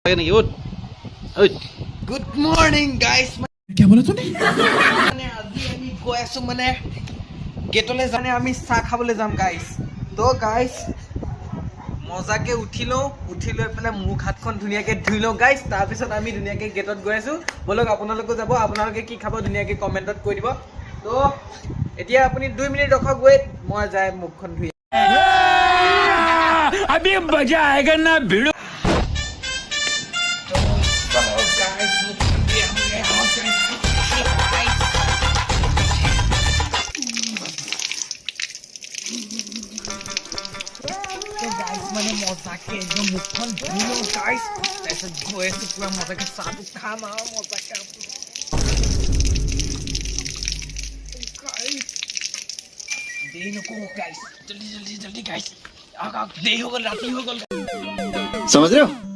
Good morning, guys. क्या बोला तूने? মানে আজি আমি গৈ আছো মানে গেটলৈ জানে আমি চাহ খাবলৈ যাম গাইস তো গাইস মজাকে উঠি লৈ পেলাই মুখ হাতখন ধুনীয়াকে ধুই লওঁ গাইস তাৰপিছত আমি ধুনীয়াকে গেটত গৈ আছো বলক আপোনালোকো যাব আপোনালোকে কি খাব ধুনীয়াকে কমেন্টত কৈ দিব তো এতিয়া আপুনি 2 মিনিট ৰখক ৱেট মই যাই মুখখন ধুই अभी मजा आएगा ना भिड़ो মানে মজাকে একদম মুখখন ধুই লওঁ গাইস তাৰপিছত গৈ আছো পুৰা মজাকে চাহটো খাম আৰু মজাকে দেৰি নকৰো গাইস জল্দি গাইস দেৰি হৈ গ'ল ৰাতি হৈ গ'ল समझ रहे हो